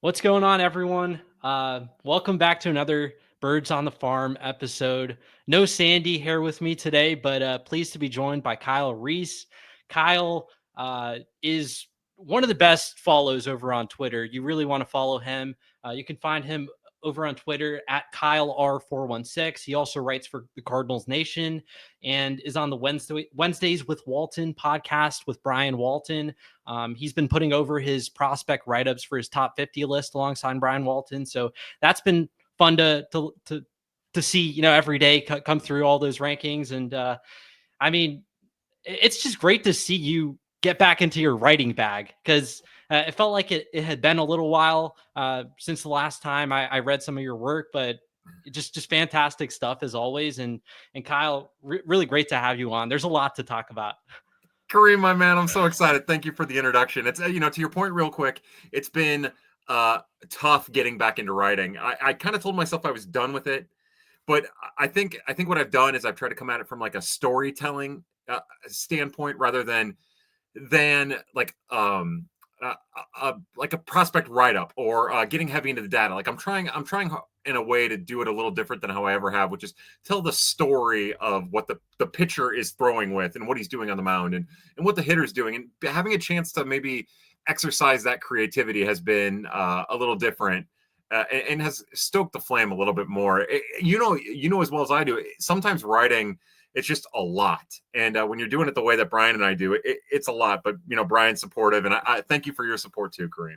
What's going on, everyone? Welcome back to another Birds on the Farm episode. No Sandy here with me today, but pleased to be joined by Kyle Reis. Kyle is one of the best follows over on Twitter. You really want to follow him. You can find him over on Twitter at Kyle R416. He also writes for the Cardinals Nation and is on the Wednesdays with Walton podcast with Brian Walton. He's been putting over his prospect write-ups for his top 50 list alongside Brian Walton. So that's been fun to see, every day come through all those rankings. And I mean, it's just great to see you get back into your writing bag because it felt like it had been a little while since the last time I read some of your work, but just fantastic stuff as always. And Kyle, really great to have you on. There's a lot to talk about. Kareem, my man, I'm so excited. Thank you for the introduction. It's, to your point real quick, it's been tough getting back into writing. I kind of told myself I was done with it, but I think what I've done is I've tried to come at it from like a storytelling standpoint rather than like like a prospect write-up or getting heavy into the data. Like I'm trying in a way to do it a little different than how I ever have, which is tell the story of what the pitcher is throwing with and what he's doing on the mound and what the hitter's doing. And having a chance to maybe exercise that creativity has been a little different and has stoked the flame a little bit more. You know as well as I do, sometimes writing, it's just a lot. And when you're doing it the way that Brian and I do, it's a lot. But, Brian's supportive. And I thank you for your support too, Kareem.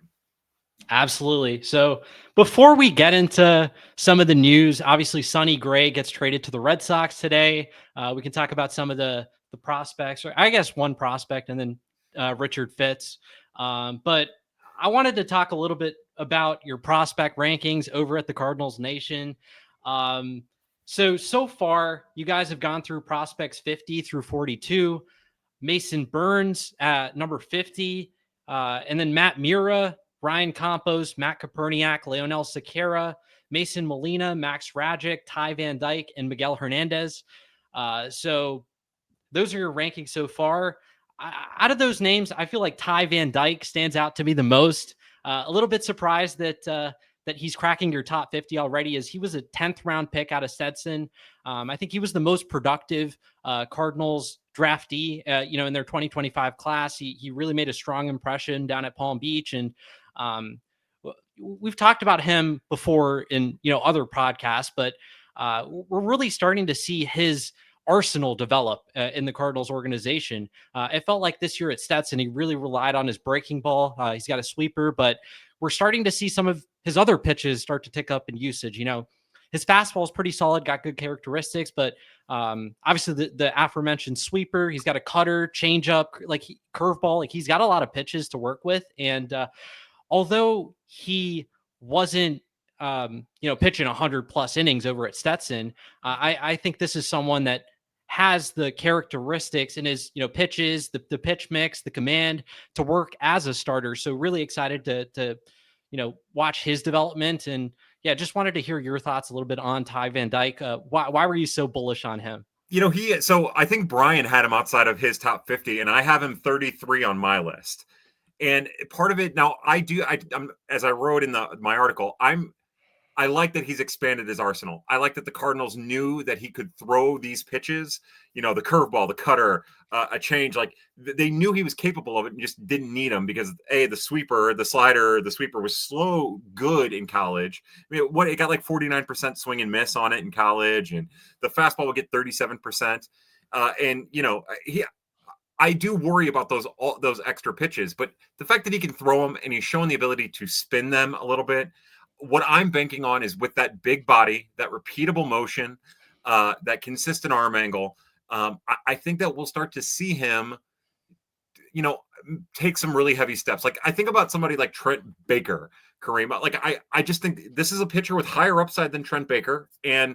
Absolutely. So before we get into some of the news, obviously Sonny Gray gets traded to the Red Sox today. We can talk about some of the prospects, or I guess one prospect, and then Richard Fitz. But I wanted to talk a little bit about your prospect rankings over at the Cardinals Nation. So far, you guys have gone through prospects 50 through 42. Mason Burns at number 50, and then Matt Mura, Ryan Campos, Matt Koperniak, Leonel Sequeira, Mason Molina, Max Rajic, Ty Van Dyke, and Miguel Hernandez. So those are your rankings so far. Out of those names, I feel like Ty Van Dyke stands out to me the most. A little bit surprised that he's cracking your top 50 already, as he was a 10th round pick out of Stetson. I think he was the most productive Cardinals draftee, in their 2025 class. He really made a strong impression down at Palm Beach. And we've talked about him before in, other podcasts, but we're really starting to see his arsenal develop in the Cardinals organization. It felt like this year at Stetson, he really relied on his breaking ball. He's got a sweeper, but we're starting to see some of his other pitches start to tick up in usage. His fastball is pretty solid, got good characteristics, but obviously the aforementioned sweeper, he's got a cutter, changeup, curveball, he's got a lot of pitches to work with. And although he wasn't, pitching 100 plus innings over at Stetson, I think this is someone that has the characteristics in his, pitches, the pitch mix, the command to work as a starter. So really excited to watch his development. And yeah, just wanted to hear your thoughts a little bit on Ty Van Dyke. Why were you so bullish on him? So I think Brian had him outside of his top 50, and I have him 33 on my list. And part of it now, I'm as I wrote in my article, I like that he's expanded his arsenal. I like that the Cardinals knew that he could throw these pitches, the curveball, the cutter, a change. Like they knew he was capable of it and just didn't need him because the sweeper was slow good in college. I mean, it got like 49% swing and miss on it in college, and the fastball would get 37%. I do worry about those extra pitches, but the fact that he can throw them and he's showing the ability to spin them a little bit. What I'm banking on is with that big body, that repeatable motion, that consistent arm angle. I think that we'll start to see him, take some really heavy steps. Like I think about somebody like Trent Baker, Kareem. Like I just think this is a pitcher with higher upside than Trent Baker, and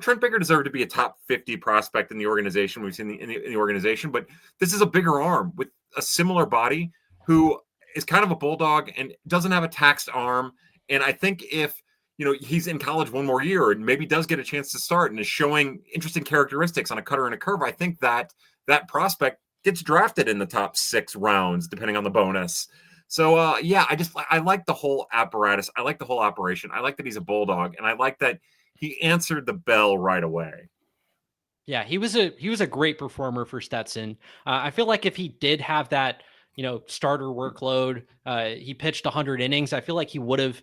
Trent Baker deserved to be a top 50 prospect in the organization. We've seen in the organization, but this is a bigger arm with a similar body who is kind of a bulldog and doesn't have a taxed arm. And I think if, he's in college one more year and maybe does get a chance to start and is showing interesting characteristics on a cutter and a curve, I think that prospect gets drafted in the top 6 rounds, depending on the bonus. So yeah, I like the whole apparatus. I like the whole operation. I like that he's a bulldog, and I like that he answered the bell right away. Yeah, he was a great performer for Stetson. I feel like if he did have that, starter workload, he pitched 100 innings. I feel like he would have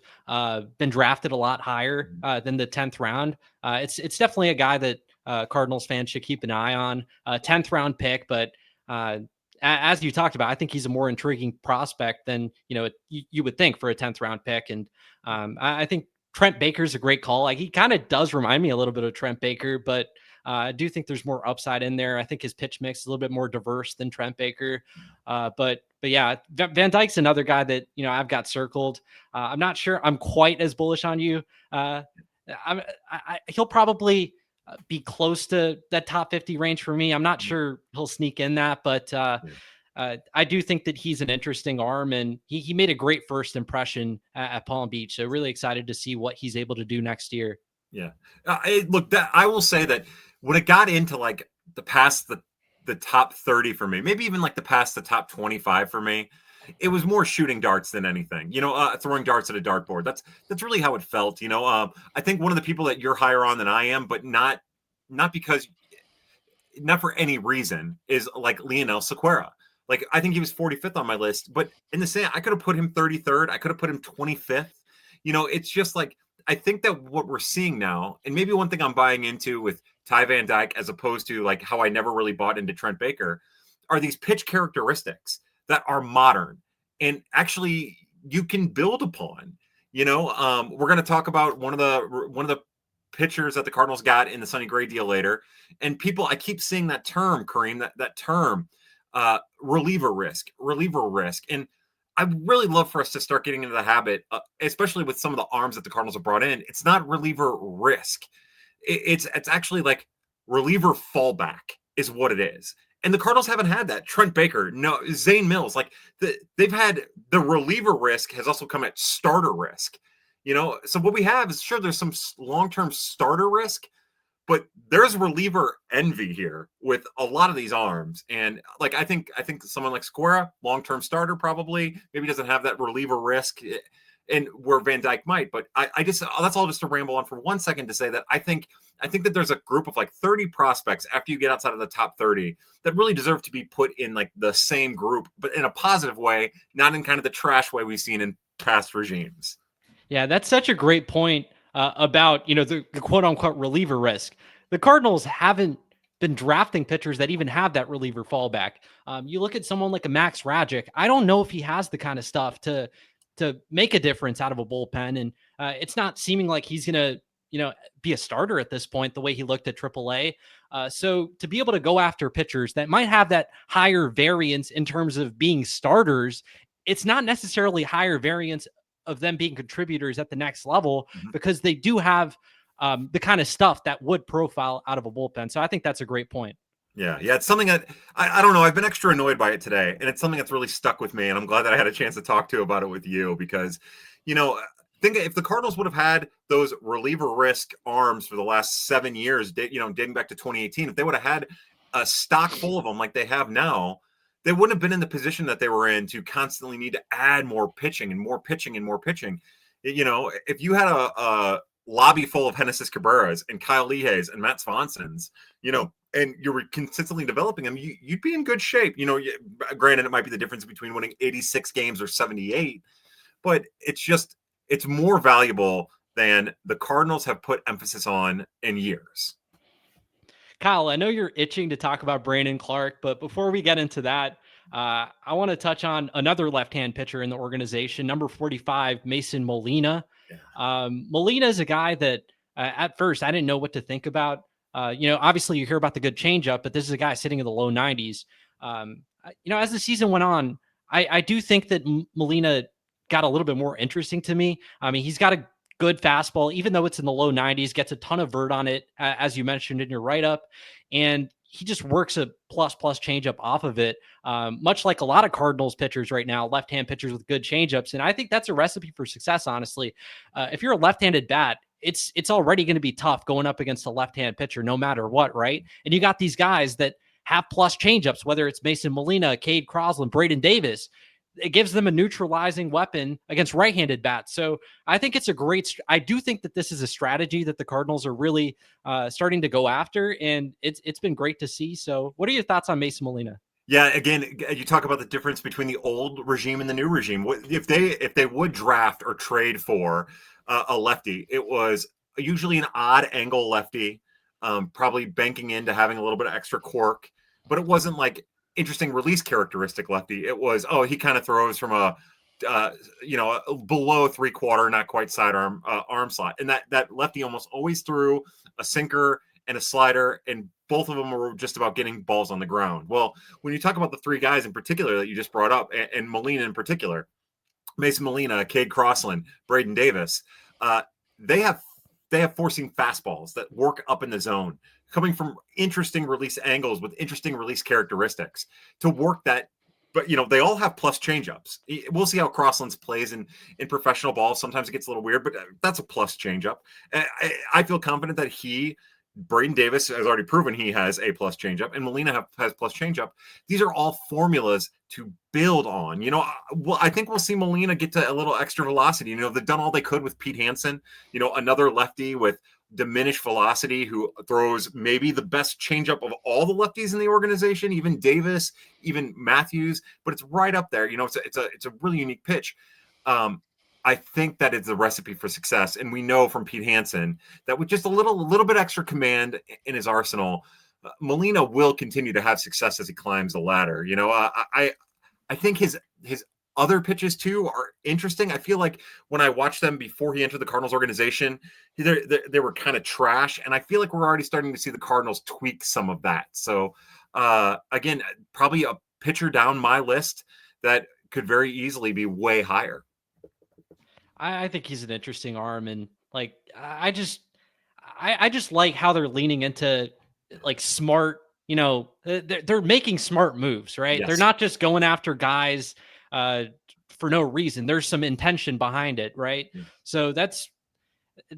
been drafted a lot higher than the 10th round. It's definitely a guy that Cardinals fans should keep an eye on. 10th round pick, but as you talked about, I think he's a more intriguing prospect than you would think for a 10th round pick. And I think Trent Baker's a great call. Like, he kind of does remind me a little bit of Trent Baker, but I do think there's more upside in there. I think his pitch mix is a little bit more diverse than Trent Baker. But yeah, Van Dyke's another guy that, I've got circled. I'm not sure I'm quite as bullish on you. He'll probably be close to that top 50 range for me. I'm not sure he'll sneak in that, but I do think that he's an interesting arm, and he made a great first impression at Palm Beach. So really excited to see what he's able to do next year. Yeah. Look, that I will say that when it got into like the top 30 for me, maybe even like the top 25 for me, it was more shooting darts than anything, throwing darts at a dartboard. That's really how it felt. I think one of the people that you're higher on than I am, but not for any reason, is like Lionel Sequeira. Like, I think he was 45th on my list, but in the same, I could have put him 33rd. I could have put him 25th. It's just like, I think that what we're seeing now, and maybe one thing I'm buying into with Ty Van Dyke, as opposed to like how I never really bought into Trent Baker, are these pitch characteristics that are modern and actually you can build upon. We're going to talk about one of the pitchers that the Cardinals got in the Sonny Gray deal later, and I keep seeing that term, Kareem, that term, reliever risk, and I really love for us to start getting into the habit, especially with some of the arms that the Cardinals have brought in. It's not reliever risk. It's actually like reliever fallback is what it is. And the Cardinals haven't had that. Trent Baker, no, Zane Mills, like they've had the reliever risk has also come at starter risk. So what we have is, sure, there's some long-term starter risk, but there's reliever envy here with a lot of these arms. And like, I think someone like Sequeira, long-term starter, probably maybe doesn't have that reliever risk, and where Van Dyke might. But I just, that's all just to ramble on for 1 second to say that I think that there's a group of like 30 prospects after you get outside of the top 30 that really deserve to be put in like the same group, but in a positive way, not in kind of the trash way we've seen in past regimes. Yeah, that's such a great point. About the quote unquote reliever risk. The Cardinals haven't been drafting pitchers that even have that reliever fallback. You look at someone like a Max Ragic. I don't know if he has the kind of stuff to make a difference out of a bullpen, and it's not seeming like he's gonna be a starter at this point the way he looked at AAA. So to be able to go after pitchers that might have that higher variance in terms of being starters, it's not necessarily higher variance of them being contributors at the next level, because they do have the kind of stuff that would profile out of a bullpen. So I think that's a great point. Yeah. It's something that I don't know. I've been extra annoyed by it today, and it's something that's really stuck with me. And I'm glad that I had a chance to talk to about it with you, because, think if the Cardinals would have had those reliever risk arms for the last 7 years, dating back to 2018, if they would have had a stock full of them like they have now, they wouldn't have been in the position that they were in to constantly need to add more pitching and more pitching and more pitching. If you had a lobby full of Genesis Cabrera's and Kyle Lehays and Matt Swansons, and you were consistently developing them, you'd be in good shape. Granted, it might be the difference between winning 86 games or 78, but it's more valuable than the Cardinals have put emphasis on in years. Kyle, I know you're itching to talk about Brandon Clark, but before we get into that, I want to touch on another left-hand pitcher in the organization, number 45, Mason Molina. Yeah. Molina is a guy that at first I didn't know what to think about. Obviously you hear about the good changeup, but this is a guy sitting in the low 90s. As the season went on, I do think that Molina got a little bit more interesting to me. I mean, he's got a good fastball, even though it's in the low 90s, gets a ton of vert on it, as you mentioned in your write-up. And he just works a plus changeup off of it, much like a lot of Cardinals pitchers right now, left-hand pitchers with good changeups. And I think that's a recipe for success, honestly. If you're a left-handed bat, it's already going to be tough going up against a left-hand pitcher, no matter what, right? And you got these guys that have plus changeups, whether it's Mason Molina, Cade Crosland, Braden Davis. it gives them a neutralizing weapon against right-handed bats. So I think it's a I do think that this is a strategy that the Cardinals are really starting to go after, and it's been great to see. So what are your thoughts on Mason Molina? Yeah, again, you talk about the difference between the old regime and the new regime. If they would draft or trade for a lefty, it was usually an odd angle lefty, probably banking into having a little bit of extra cork, but it wasn't like interesting release characteristic lefty. It was, oh, he kind of throws from a below 3/4, not quite sidearm arm slot, and that lefty almost always threw a sinker and a slider, and both of them were just about getting balls on the ground. Well, when you talk about the three guys in particular that you just brought up, and Molina in particular, Mason Molina, Cade Crossland, Braden Davis, they have forcing fastballs that work up in the zone, coming from interesting release angles with interesting release characteristics to work that. But they all have plus changeups. We'll see how Crossland's plays in professional ball. Sometimes it gets a little weird, but that's a plus changeup. I feel confident that Braden Davis has already proven he has a plus changeup, and Molina has plus changeup. These are all formulas to build on. I think we'll see Molina get to a little extra velocity. They've done all they could with Pete Hansen, another lefty with diminished velocity who throws maybe the best changeup of all the lefties in the organization, even Davis, even Matthews, but it's right up there. It's a really unique pitch. I think that is the recipe for success. And we know from Pete Hansen that with just a little bit extra command in his arsenal, Molina will continue to have success as he climbs the ladder. I think his other pitches too are interesting. I feel like when I watched them before he entered the Cardinals organization, they were kind of trash. And I feel like we're already starting to see the Cardinals tweak some of that. So again, probably a pitcher down my list that could very easily be way higher. I think he's an interesting arm, and like I just like how they're leaning into like smart. They're making smart moves, right? Yes. They're not just going after guys for no reason. There's some intention behind it, right? Yeah. So that's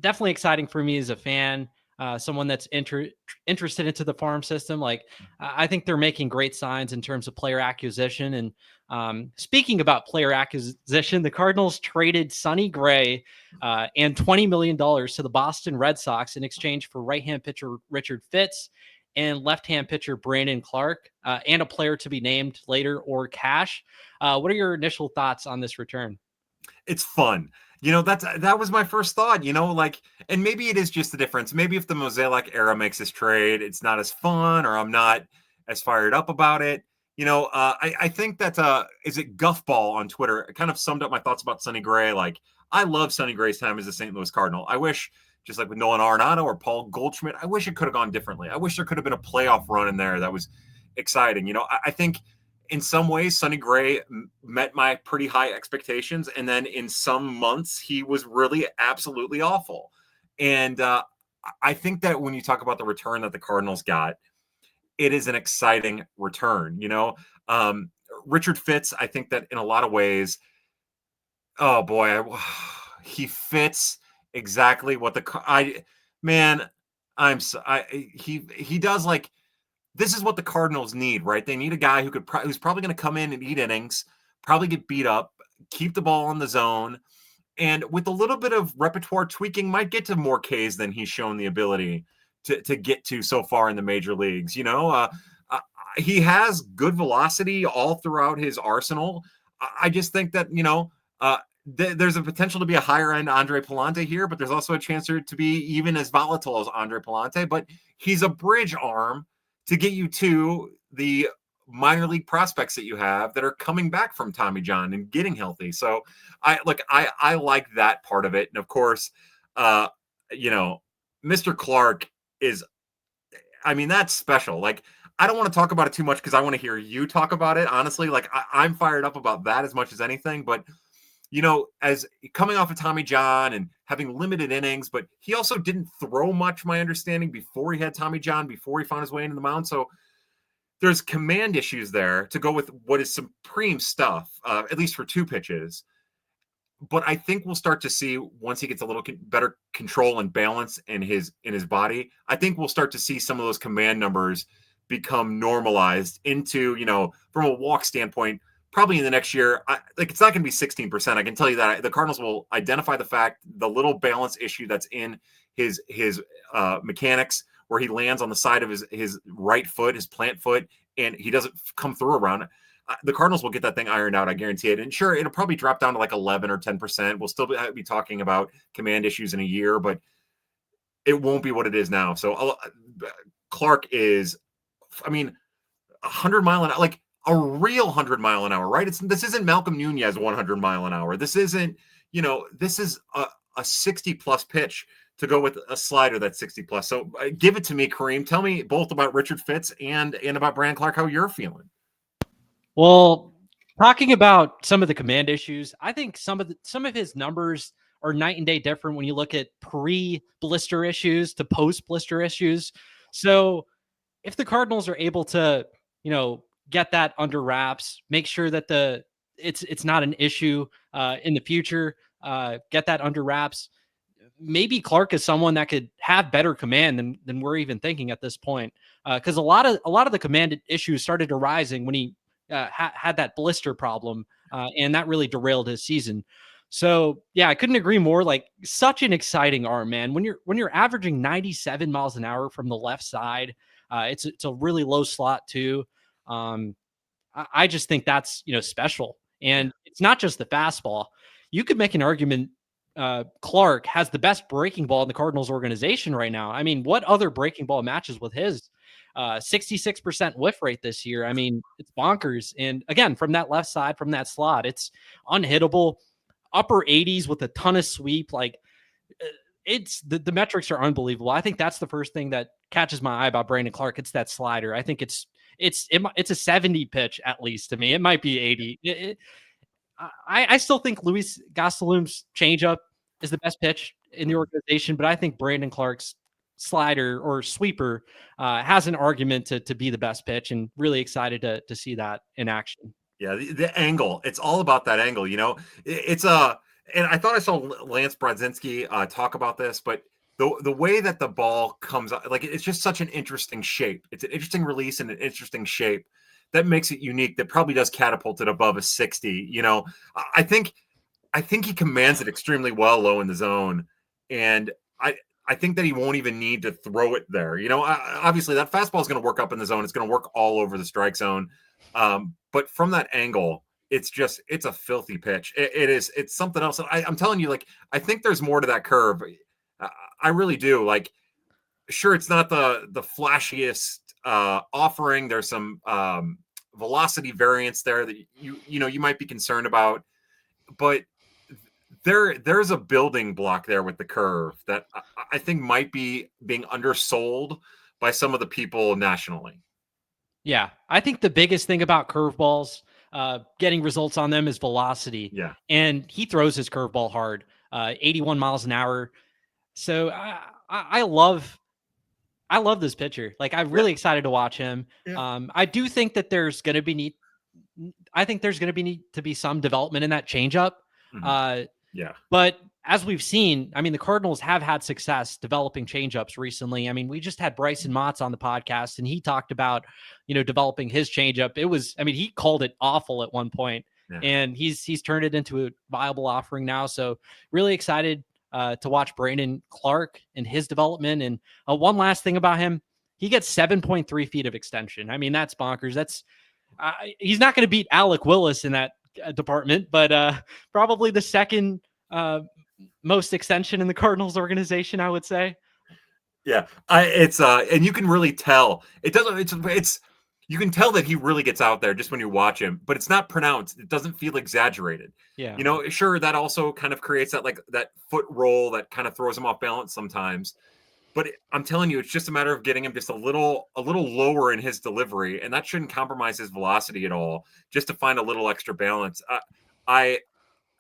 definitely exciting for me as a fan. Someone that's interested into the farm system. Like I think they're making great signs in terms of player acquisition. And speaking about player acquisition, the Cardinals traded Sonny Gray and $20 million to the Boston Red Sox in exchange for right-hand pitcher Richard Fitts and left-hand pitcher Brandon Clark and a player to be named later or cash. What are your initial thoughts on this return? It's fun. That was my first thought, and maybe it is just the difference. Maybe if the Mozeliak era makes this trade, it's not as fun, or I'm not as fired up about it. I think that is it Guffball on Twitter. It kind of summed up my thoughts about Sonny Gray. Like, I love Sonny Gray's time as a St. Louis Cardinal. I wish, just like with Nolan Arenado or Paul Goldschmidt, I wish it could have gone differently. I wish there could have been a playoff run in there that was exciting. I think in some ways, Sonny Gray met my pretty high expectations. And then in some months, he was really absolutely awful. And I think that when you talk about the return that the Cardinals got, it is an exciting return. Richard Fitts, I think that in a lot of ways, oh boy, he fits exactly what he does. Like, this is what the Cardinals need, right? They need a guy who's probably going to come in and eat innings, probably get beat up, keep the ball in the zone, and with a little bit of repertoire tweaking, might get to more Ks than he's shown the ability to get to so far in the major leagues. He has good velocity all throughout his arsenal. I just think that, there's a potential to be a higher end Andre Palante here, but there's also a chance to be even as volatile as Andre Palante. But he's a bridge arm to get you to the minor league prospects that you have that are coming back from Tommy John and getting healthy. So I like that part of it. And of course, Mr. Clark is, that's special. Like, I don't want to talk about it too much because I want to hear you talk about it. Honestly, like I'm fired up about that as much as anything, but as coming off of Tommy John and having limited innings, but he also didn't throw much, my understanding, before he had Tommy John, before he found his way into the mound. So there's command issues there to go with what is supreme stuff, at least for 2 pitches. But I think we'll start to see, once he gets a little better control and balance in his body, I think we'll start to see some of those command numbers become normalized into, from a walk standpoint, probably in the next year, it's not going to be 16%. I can tell you that the Cardinals will identify the little balance issue that's in his mechanics, where he lands on the side of his right foot, his plant foot, and he doesn't come through around it. The Cardinals will get that thing ironed out. I guarantee it. And sure, it'll probably drop down to like 11 or 10%. We'll still be talking about command issues in a year, but it won't be what it is now. So Clark is, 100 mile an hour, like a real 100 mile an hour, right? This isn't Malcolm Nunez 100 mile an hour. This isn't, this is a 60 plus pitch to go with a slider that's 60 plus. So give it to me, Kareem. Tell me both about Richard Fitz and about Brandon Clark, how you're feeling. Well, talking about some of the command issues, I think some of his numbers are night and day different when you look at pre-blister issues to post-blister issues. So if the Cardinals are able to, get that under wraps, make sure that it's not an issue in the future, get that under wraps. Maybe Clark is someone that could have better command than we're even thinking at this point. Because a lot of the command issues started arising when he had that blister problem, and that really derailed his season. So yeah, I couldn't agree more. Like, such an exciting arm, man. When you're averaging 97 miles an hour from the left side, it's a really low slot too. I just think that's special, and it's not just the fastball. You could make an argument. Clark has the best breaking ball in the Cardinals organization right now. I mean, what other breaking ball matches with his 66% whiff rate this year? I mean, it's bonkers. And again, from that left side, from that slot, it's unhittable. Upper 80s with a ton of sweep. Like, it's the metrics are unbelievable. I think that's the first thing that catches my eye about Brandon Clark. It's that slider. I think it's a 70 pitch at least to me. It might be 80. I still think Luis Gastelum's changeup is the best pitch in the organization, but I think Brandon Clark's slider or sweeper has an argument to be the best pitch, and really excited to see that in action. Yeah, the angle. It's all about that angle, and I thought I saw Lance Brodzinski talk about this, but the way that the ball comes out, like, it's just such an interesting shape. It's an interesting release and an interesting shape that makes it unique. That probably does catapult it above a 60. I think he commands it extremely well low in the zone, and I think that he won't even need to throw it there. Obviously that fastball is going to work up in the zone. It's going to work all over the strike zone. But from that angle, it's a filthy pitch. It's something else. I'm telling you, like, I think there's more to that curve. I really do. Like, sure, it's not the flashiest offering. There's some velocity variance there that you might be concerned about, but there's a building block there with the curve that I think might be being undersold by some of the people nationally. Yeah, I think the biggest thing about curveballs, getting results on them, is velocity. Yeah, and he throws his curveball hard, 81 miles an hour. So I love this pitcher. Like, I'm really excited to watch him. Yeah. I do think that there's going to be need. I think there's going to need to be some development in that changeup. Mm-hmm. Yeah. But as we've seen, I mean, the Cardinals have had success developing changeups recently. I mean, we just had Bryson Motts on the podcast, and he talked about, developing his changeup. He called it awful at one point, and he's turned it into a viable offering now. So really excited to watch Brandon Clark and his development. And one last thing about him, he gets 7.3 feet of extension. I mean, that's bonkers. That's he's not going to beat Alec Willis in that department, but probably the second most extension in the Cardinals organization, I would say. Yeah, and you can really tell it's you can tell that he really gets out there just when you watch him, but it's not pronounced. It doesn't feel exaggerated. Yeah. Sure, that also kind of creates that foot roll that kind of throws him off balance sometimes. But I'm telling you, it's just a matter of getting him just a little lower in his delivery, and that shouldn't compromise his velocity at all, just to find a little extra balance. I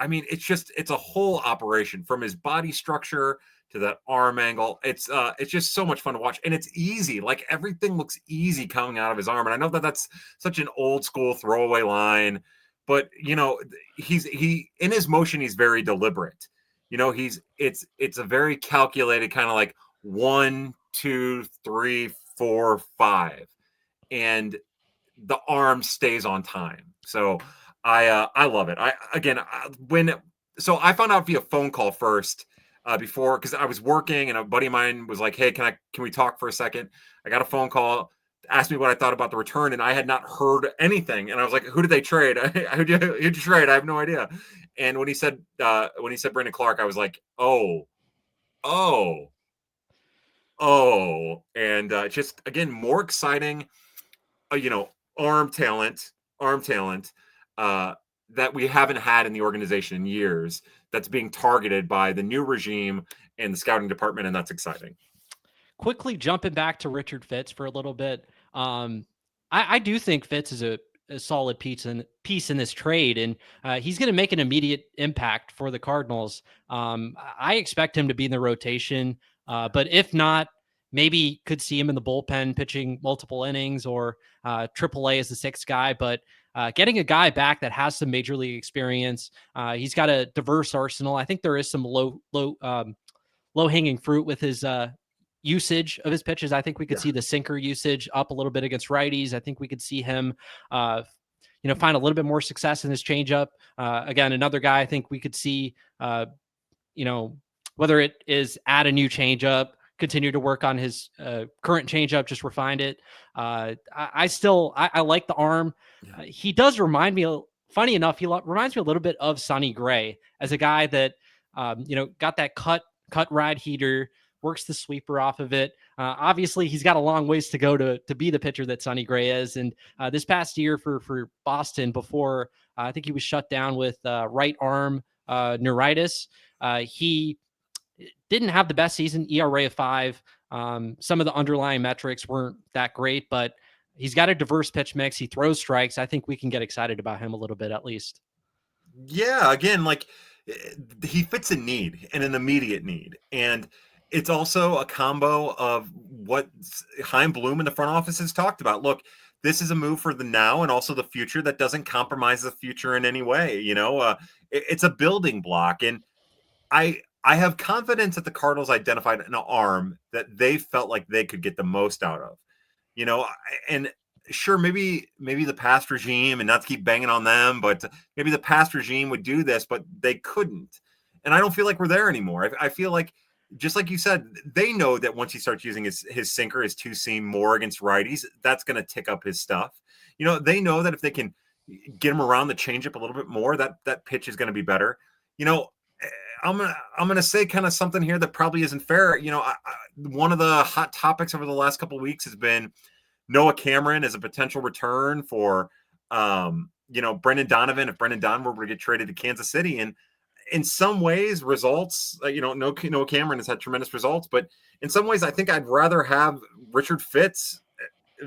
mean, it's a whole operation, from his body structure to that arm angle. It's just so much fun to watch, and it's easy. Like, everything looks easy coming out of his arm. And I know that that's such an old school throwaway line, but he in his motion, he's very deliberate. It's a very calculated kind of like 1, 2, 3, 4, 5, and the arm stays on time. So I love it. So I found out via phone call first before, because I was working and a buddy of mine was like, "Hey, can we talk for a second?" I got a phone call, asked me what I thought about the return, and I had not heard anything. And I was like, "Who did they trade? Who'd you trade? I have no idea." And when he said Brandon Clark, I was like, "Oh, oh, oh!" And just again, more exciting. You know, arm talent, arm talent. That we haven't had in the organization in years, that's being targeted by the new regime and the scouting department, and that's exciting. Quickly jumping back to Richard Fitz for a little bit. I do think Fitz is a solid piece in this trade, and he's going to make an immediate impact for the Cardinals. I expect him to be in the rotation, but if not, maybe could see him in the bullpen pitching multiple innings, or AAA as the sixth guy. But getting a guy back that has some major league experience, he's got a diverse arsenal. I think there is some low hanging fruit with his usage of his pitches. I think we could see the sinker usage up a little bit against righties. I think we could see him, find a little bit more success in his changeup. Again, another guy I think we could see, whether it is add a new changeup, continue to work on his current changeup, just refined it. I like the arm. He does remind me, funny enough, he reminds me a little bit of Sonny Gray as a guy that, got that cut ride heater, works the sweeper off of it. Obviously, he's got a long ways to go to be the pitcher that Sonny Gray is. And this past year for Boston, before I think he was shut down with right arm neuritis, he didn't have the best season, ERA of 5. Some of the underlying metrics weren't that great, but he's got a diverse pitch mix. He throws strikes. I think we can get excited about him a little bit, at least. Yeah, again, like he fits a need and an immediate need. And it's also a combo of what Chaim Bloom in the front office has talked about. Look, this is a move for the now and also the future that doesn't compromise the future in any way. It's a building block. And I have confidence that the Cardinals identified an arm that they felt like they could get the most out of. And sure, maybe the past regime, and not to keep banging on them, but maybe the past regime would do this, but they couldn't. And I don't feel like we're there anymore. I feel like, just like you said, they know that once he starts using his sinker, his two seam more against righties, that's going to tick up his stuff. They know that if they can get him around the changeup a little bit more, that pitch is going to be better. I'm gonna say kind of something here that probably isn't fair. One of the hot topics over the last couple of weeks has been Noah Cameron as a potential return for, Brendan Donovan, if Brendan Donovan were to get traded to Kansas City. And in some ways, results, Noah Cameron has had tremendous results, but in some ways, I think I'd rather have Richard Fitz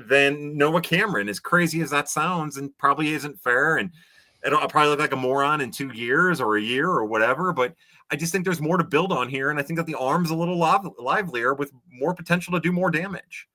than Noah Cameron, as crazy as that sounds, and probably isn't fair. And I'll probably look like a moron in 2 years or a year or whatever, but I just think there's more to build on here. And I think that the arm's a little livelier with more potential to do more damage.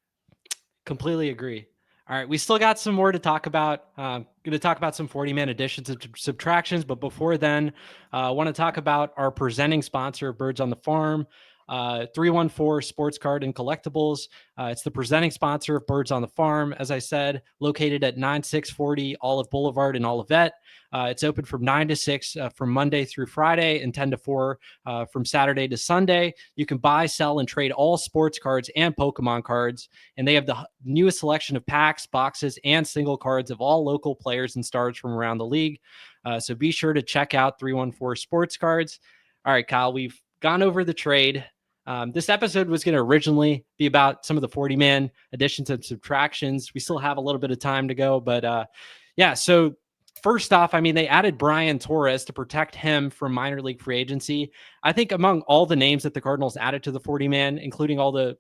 Completely agree. All right, we still got some more to talk about. Going to talk about some 40-man additions and subtractions, but before then, I want to talk about our presenting sponsor, Birds on the Farm, 314 Sports Card and Collectibles. It's the presenting sponsor of Birds on the Farm, as I said, located at 9640 Olive Boulevard in Olivet. It's open from 9 to 6 from Monday through Friday, and 10 to 4 from Saturday to Sunday. You can buy, sell, and trade all sports cards and Pokemon cards, and they have the newest selection of packs, boxes, and single cards of all local players and stars from around the league. So be sure to check out 314 Sports Cards. All right, Kyle, we've gone over the trade. This episode was going to originally be about some of the 40-man additions and subtractions. We still have a little bit of time to go, but so first off, they added Brian Torres to protect him from minor league free agency. I think among all the names that the Cardinals added to the 40-man, including all the,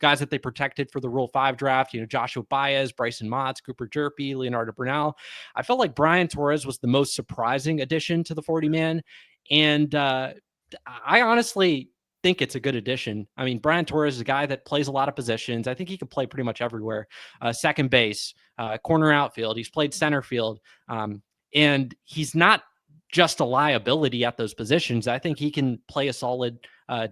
guys that they protected for the Rule 5 draft, Joshua Baez, Bryson Motts, Cooper Hjerpe, Leonardo Bernal, I felt like Brian Torres was the most surprising addition to the 40-man. And I honestly think it's a good addition. Brian Torres is a guy that plays a lot of positions. I think he can play pretty much everywhere. Second base, corner outfield. He's played center field. And he's not just a liability at those positions. I think he can play a solid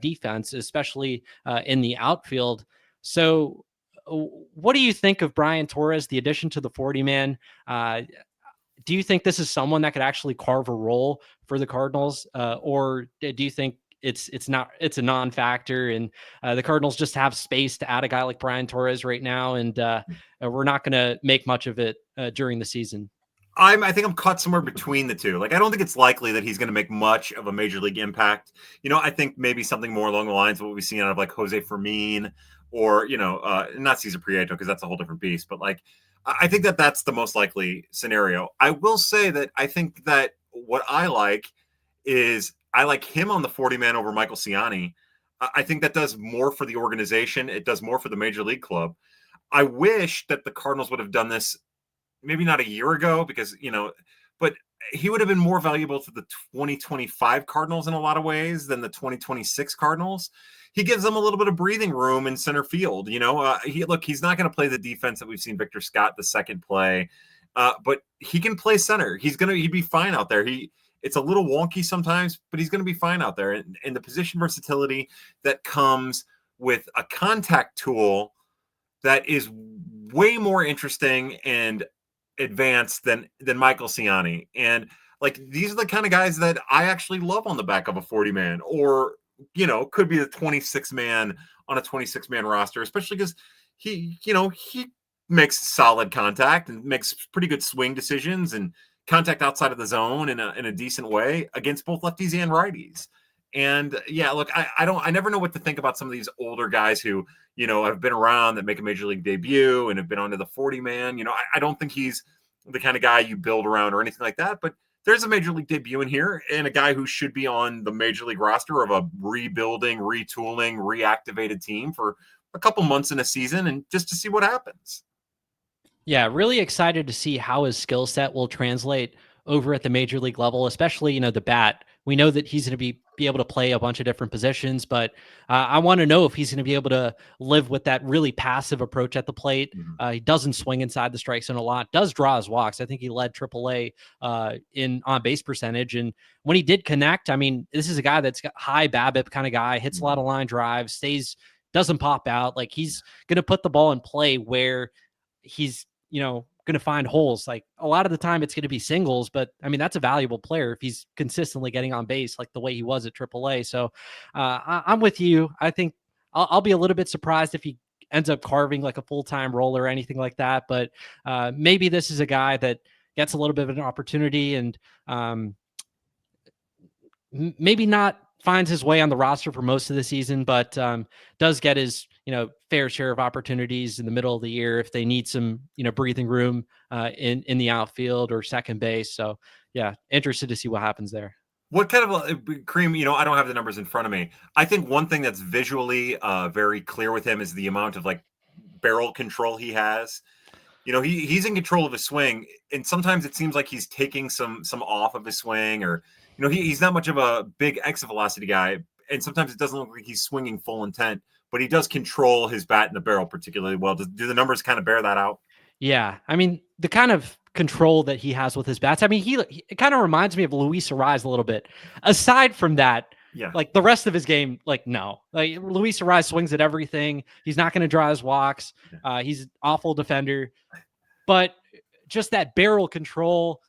defense, especially in the outfield. So what do you think of Brian Torres, the addition to the 40-man? do you think this is someone that could actually carve a role for the Cardinals, or do you think it's a non-factor, and the Cardinals just have space to add a guy like Brian Torres right now, and we're not going to make much of it during the season? I think I'm caught somewhere between the two. Like, I don't think it's likely that he's going to make much of a major league impact. I think maybe something more along the lines of what we've seen out of like Jose Fermin, or not Cesar Prieto, because that's a whole different beast. But like, I think that that's the most likely scenario. I will say that I think that what I like is I like him on the 40 man over Michael Ciani. I think that does more for the organization. It does more for the major league club. I wish that the Cardinals would have done this maybe not a year ago, because but he would have been more valuable to the 2025 Cardinals in a lot of ways than the 2026 Cardinals. He gives them a little bit of breathing room in center field. He's not going to play the defense that we've seen Victor Scott the second play, but he can play center. He'd be fine out there. It's a little wonky sometimes, but he's going to be fine out there. And the position versatility that comes with a contact tool that is way more interesting and advanced than Michael Ciani. And like, these are the kind of guys that I actually love on the back of a 40 man, or could be the 26 man on a 26 man roster, especially because he makes solid contact and makes pretty good swing decisions and contact outside of the zone in a decent way against both lefties and righties. And yeah, look, I never know what to think about some of these older guys who, have been around, that make a major league debut and have been onto the 40 man. I don't think he's the kind of guy you build around or anything like that, but there's a major league debut in here, and a guy who should be on the major league roster of a rebuilding, retooling, reactivated team for a couple months in a season, and just to see what happens. Yeah, really excited to see how his skill set will translate over at the major league level, especially, the bat. We know that he's going to be able to play a bunch of different positions, but I want to know if he's going to be able to live with that really passive approach at the plate. He doesn't swing inside the strike zone a lot, does draw his walks. I think he led AAA in on base percentage. And when he did connect, I mean, this is a guy that's got high BABIP kind of guy, hits a lot of line drives, doesn't pop out. Like, he's going to put the ball in play where he's, going to find holes. Like, a lot of the time it's going to be singles, but I mean, that's a valuable player if he's consistently getting on base like the way he was at AAA. So I'm with you. I think I'll be a little bit surprised if he ends up carving like a full-time role or anything like that. But maybe this is a guy that gets a little bit of an opportunity, and maybe not finds his way on the roster for most of the season, but does get his fair share of opportunities in the middle of the year if they need some breathing room in the outfield or second base. So yeah, interested to see what happens there. What kind of Kareem? I don't have the numbers in front of me. I think one thing that's visually very clear with him is the amount of like barrel control he has. He's in control of his swing, and sometimes it seems like he's taking some off of his swing, or he's not much of a big exit velocity guy, and sometimes it doesn't look like he's swinging full intent, but he does control his bat in the barrel particularly well. Do the numbers kind of bear that out? Yeah, I mean, the kind of control that he has with his bats. I mean, it kind of reminds me of Luis Ariz a little bit. Aside from that, yeah, like the rest of his game, like no, like Luis Ariz swings at everything. He's not going to draw his walks. He's an awful defender, but just that barrel control,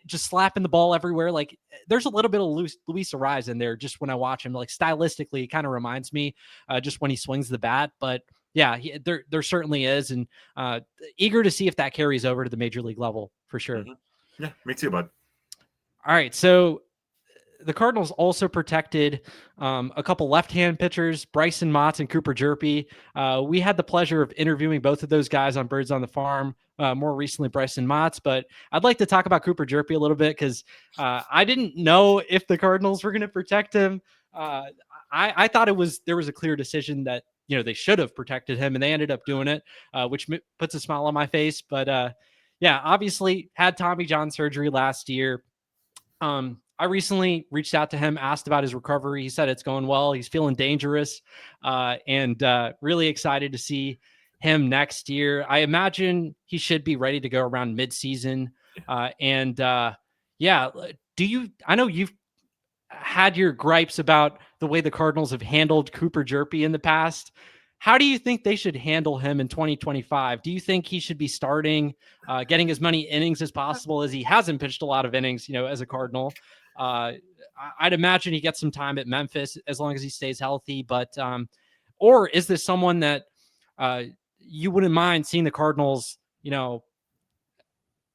just slapping the ball everywhere. Like, there's a little bit of Luis Ariz in there. Just when I watch him, like stylistically, it kind of reminds me just when he swings the bat. But yeah, there certainly is, and eager to see if that carries over to the major league level for sure. Yeah, me too, bud. All right, so the Cardinals also protected a couple left-hand pitchers, Bryson Motts and Cooper Hjerpe. We had the pleasure of interviewing both of those guys on Birds on the Farm, more recently Bryson Motts, but I'd like to talk about Cooper Hjerpe a little bit because I didn't know if the Cardinals were going to protect him. I thought there was a clear decision that they should have protected him, and they ended up doing it, which puts a smile on my face. But yeah, obviously had Tommy John surgery last year. I recently reached out to him, asked about his recovery. He said it's going well. He's feeling dangerous, and really excited to see him next year. I imagine he should be ready to go around midseason. Yeah, I know you've had your gripes about the way the Cardinals have handled Cooper Hjerpe in the past. How do you think they should handle him in 2025? Do you think he should be starting, getting as many innings as possible, as he hasn't pitched a lot of innings, as a Cardinal? I'd imagine he gets some time at Memphis as long as he stays healthy. But or is this someone that you wouldn't mind seeing the Cardinals,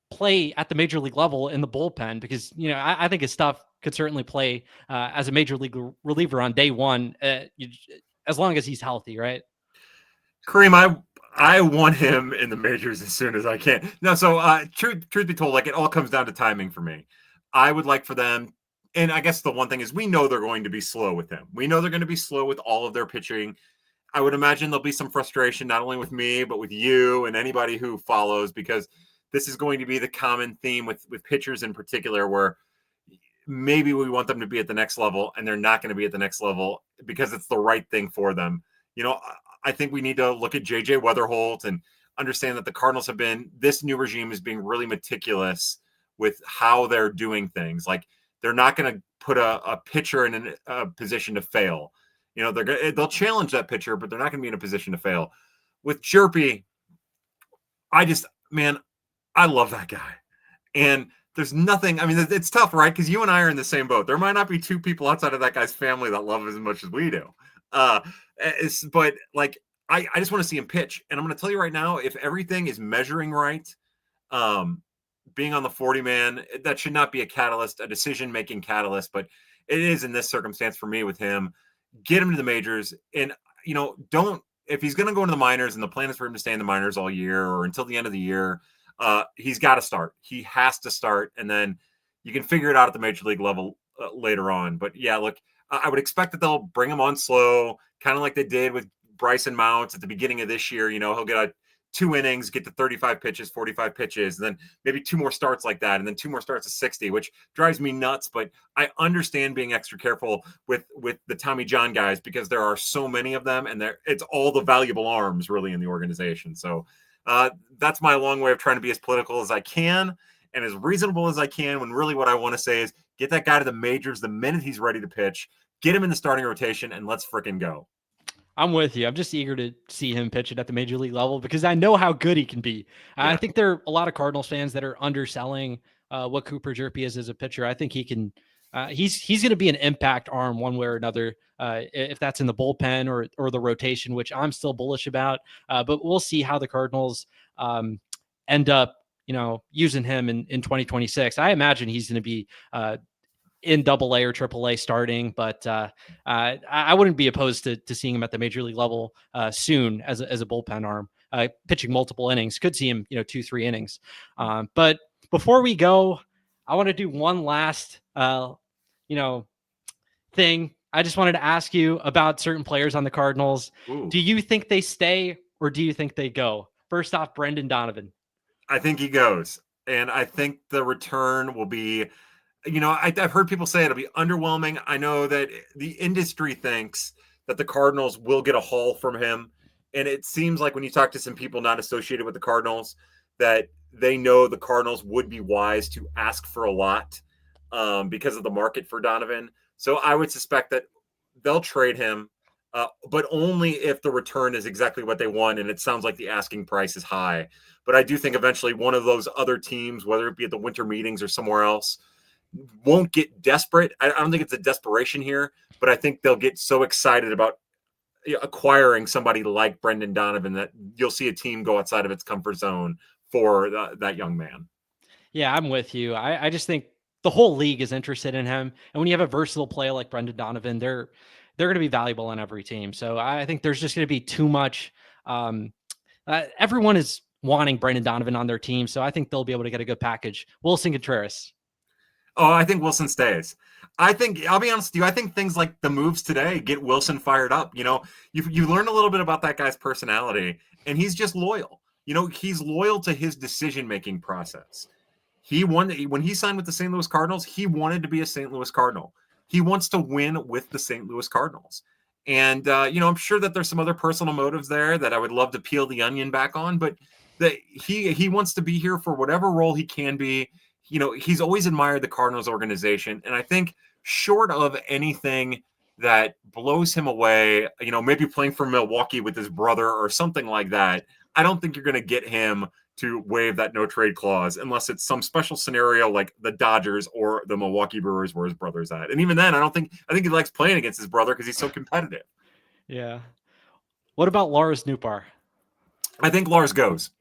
play at the major league level in the bullpen? Because I think his stuff could certainly play as a major league reliever on day one, as long as he's healthy, right? Kareem, I want him in the majors as soon as I can. No, so truth be told, like it all comes down to timing for me. I would like for them, and I guess the one thing is we know they're going to be slow with him. We know they're going to be slow with all of their pitching. I would imagine there'll be some frustration, not only with me, but with you and anybody who follows, because this is going to be the common theme with pitchers in particular, where maybe we want them to be at the next level and they're not going to be at the next level because it's the right thing for them. I think we need to look at JJ Weatherholt and understand that the Cardinals this new regime is being really meticulous with how they're doing things. Like they're not going to put a pitcher in a position to fail. They'll challenge that pitcher, but they're not going to be in a position to fail. With Hjerpe, I love that guy. And there's nothing, it's tough, right? Because you and I are in the same boat. There might not be two people outside of that guy's family that love him as much as we do. But like, I just want to see him pitch. And I'm going to tell you right now, if everything is measuring right, being on the 40-man, that should not be a decision-making catalyst, but it is in this circumstance for me with him. Get him to the majors. And, if he's going to go into the minors and the plan is for him to stay in the minors all year or until the end of the year, he's got to start. He has to start. And then you can figure it out at the major league level later on. But yeah, look, I would expect that they'll bring him on slow, kind of like they did with Bryson Mounts at the beginning of this year. He'll get 2 innings, get to 35 pitches, 45 pitches, and then maybe 2 more starts like that, and then 2 more starts of 60, which drives me nuts. But I understand being extra careful with the Tommy John guys because there are so many of them, and it's all the valuable arms really in the organization. So that's my long way of trying to be as political as I can and as reasonable as I can, when really what I want to say is get that guy to the majors the minute he's ready to pitch, get him in the starting rotation, and let's freaking go. I'm with you. I'm just eager to see him pitch it at the major league level because I know how good he can be. Yeah. I think there are a lot of Cardinals fans that are underselling what Cooper Hjerpe is as a pitcher. I think he can. He's going to be an impact arm one way or another, if that's in the bullpen or the rotation, which I'm still bullish about. But we'll see how the Cardinals end up, using him in 2026. I imagine he's going to be in AA or AAA starting, but I wouldn't be opposed to seeing him at the major league level soon as a bullpen arm, pitching multiple innings. Could see him, 2-3 innings. But before we go, I want to do one last, thing. I just wanted to ask you about certain players on the Cardinals. Ooh. Do you think they stay or do you think they go? First off, Brendan Donovan. I think he goes, and I think the return will be. I've heard people say it'll be underwhelming. I know that the industry thinks that the Cardinals will get a haul from him. And it seems like when you talk to some people not associated with the Cardinals, that they know the Cardinals would be wise to ask for a lot because of the market for Donovan. So I would suspect that they'll trade him, but only if the return is exactly what they want. And it sounds like the asking price is high. But I do think eventually one of those other teams, whether it be at the winter meetings or somewhere else, won't get desperate. I don't think it's a desperation here, but I think they'll get so excited about acquiring somebody like Brendan Donovan that you'll see a team go outside of its comfort zone for that young man. Yeah, I'm with you. I just think the whole league is interested in him. And when you have a versatile player like Brendan Donovan, they're going to be valuable on every team. So I think there's just going to be too much. Everyone is wanting Brendan Donovan on their team. So I think they'll be able to get a good package. Wilson Contreras. Oh, I think Wilson stays. I'll be honest with you. I think things like the moves today get Wilson fired up. You learn a little bit about that guy's personality, and he's just loyal. He's loyal to his decision-making process. When he signed with the St. Louis Cardinals, he wanted to be a St. Louis Cardinal. He wants to win with the St. Louis Cardinals. And, I'm sure that there's some other personal motives there that I would love to peel the onion back on, but he wants to be here for whatever role he can be. He's always admired the Cardinals organization. And I think short of anything that blows him away, maybe playing for Milwaukee with his brother or something like that, I don't think you're going to get him to waive that no trade clause unless it's some special scenario like the Dodgers or the Milwaukee Brewers where his brother's at. And even then, I think he likes playing against his brother because he's so competitive. Yeah. What about Lars Nootbaar? I think Lars goes.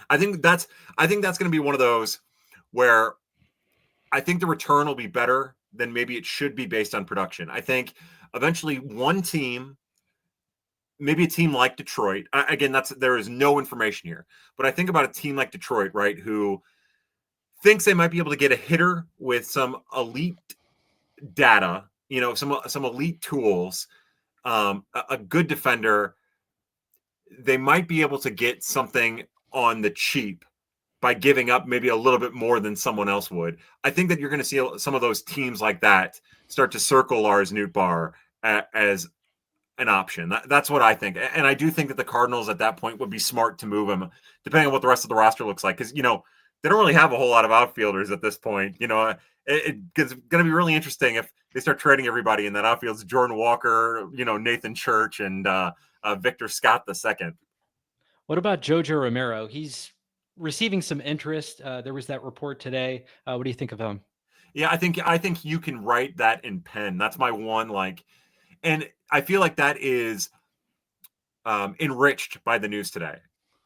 I think that's going to be one of those where I think the return will be better than maybe it should be based on production. I think eventually one team, maybe a team like Detroit, again, there is no information here, but I think about a team like Detroit, right, who thinks they might be able to get a hitter with some elite data, some elite tools, a good defender. They might be able to get something on the cheap by giving up maybe a little bit more than someone else would. I think that you're going to see some of those teams like that start to circle Lars Nootbaar as an option. That's what I think. And I do think that the Cardinals at that point would be smart to move him, depending on what the rest of the roster looks like. Because, they don't really have a whole lot of outfielders at this point. It's going to be really interesting if they start trading everybody in that outfield's Jordan Walker, Nathan Church, and Victor Scott II. What about Jojo Romero? He's receiving some interest. There was that report today. What do you think of him? Yeah, I think you can write that in pen. That's my one, and I feel like that is enriched by the news today.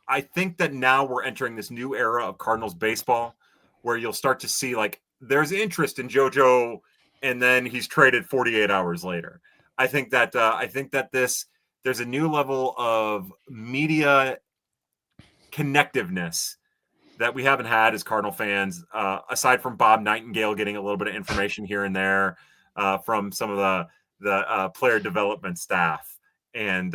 I think that now we're entering this new era of Cardinals baseball where you'll start to see there's interest in JoJo and then he's traded 48 hours later. I think that there's a new level of media connectiveness that we haven't had as Cardinal fans, aside from Bob Nightingale getting a little bit of information here and there from some of the player development staff and,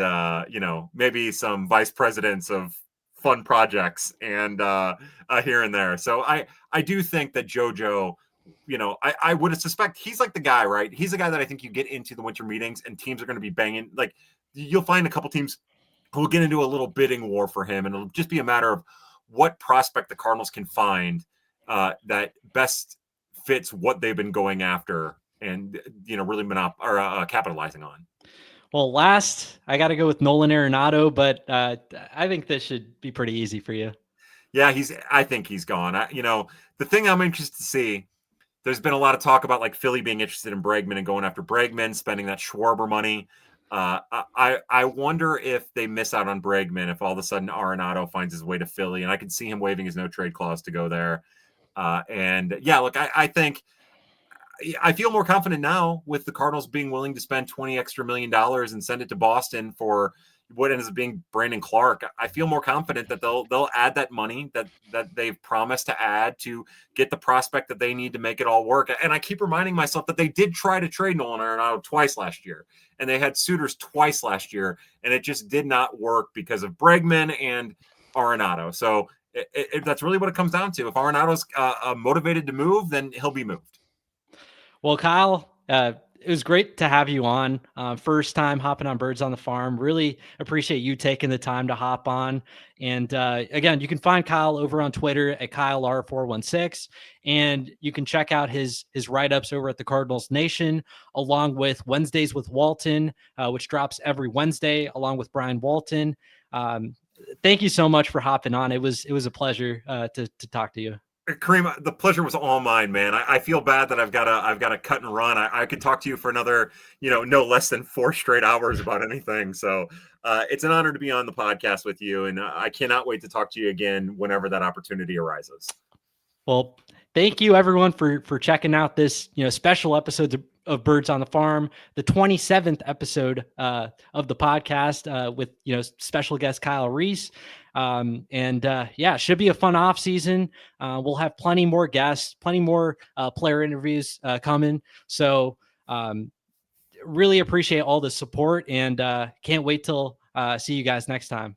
maybe some vice presidents of fun projects and here and there. So I do think that JoJo, I would suspect he's like the guy, right? He's the guy that I think you get into the winter meetings and teams are going to be banging. You'll find a couple teams who will get into a little bidding war for him. And it'll just be a matter of what prospect the Cardinals can find that best fits what they've been going after and, really capitalizing on. Well, last, I got to go with Nolan Arenado, but I think this should be pretty easy for you. Yeah, I think he's gone. The thing I'm interested to see, there's been a lot of talk about Philly being interested in Bregman and going after Bregman, spending that Schwarber money. I wonder if they miss out on Bregman if all of a sudden Arenado finds his way to Philly, and I can see him waiving his no trade clause to go there. I think I feel more confident now with the Cardinals being willing to spend $20 extra million and send it to Boston for what ends up being Brandon Clark. I feel more confident that they'll add that money that they've promised to add to get the prospect that they need to make it all work. And I keep reminding myself that they did try to trade Nolan Arenado twice last year, and they had suitors twice last year, and it just did not work because of Bregman and Arenado. So that's really what it comes down to. If Arenado's motivated to move, then he'll be moved. Well, Kyle, it was great to have you on. First time hopping on Birds on the Farm. Really appreciate you taking the time to hop on. And again, you can find Kyle over on Twitter at KyleR416. And you can check out his write-ups over at the Cardinals Nation, along with Wednesdays with Walton, which drops every Wednesday, along with Brian Walton. Thank you so much for hopping on. It was a pleasure to talk to you. Kareem, the pleasure was all mine, man. I feel bad that I've got to cut and run. I could talk to you for another, no less than 4 straight hours about anything. So it's an honor to be on the podcast with you, and I cannot wait to talk to you again whenever that opportunity arises. Well, thank you everyone for checking out this special episode of Birds on the Farm, the 27th episode of the podcast with special guest Kyle Reis. Should be a fun off season. We'll have plenty more guests, plenty more player interviews coming. So really appreciate all the support and can't wait till see you guys next time.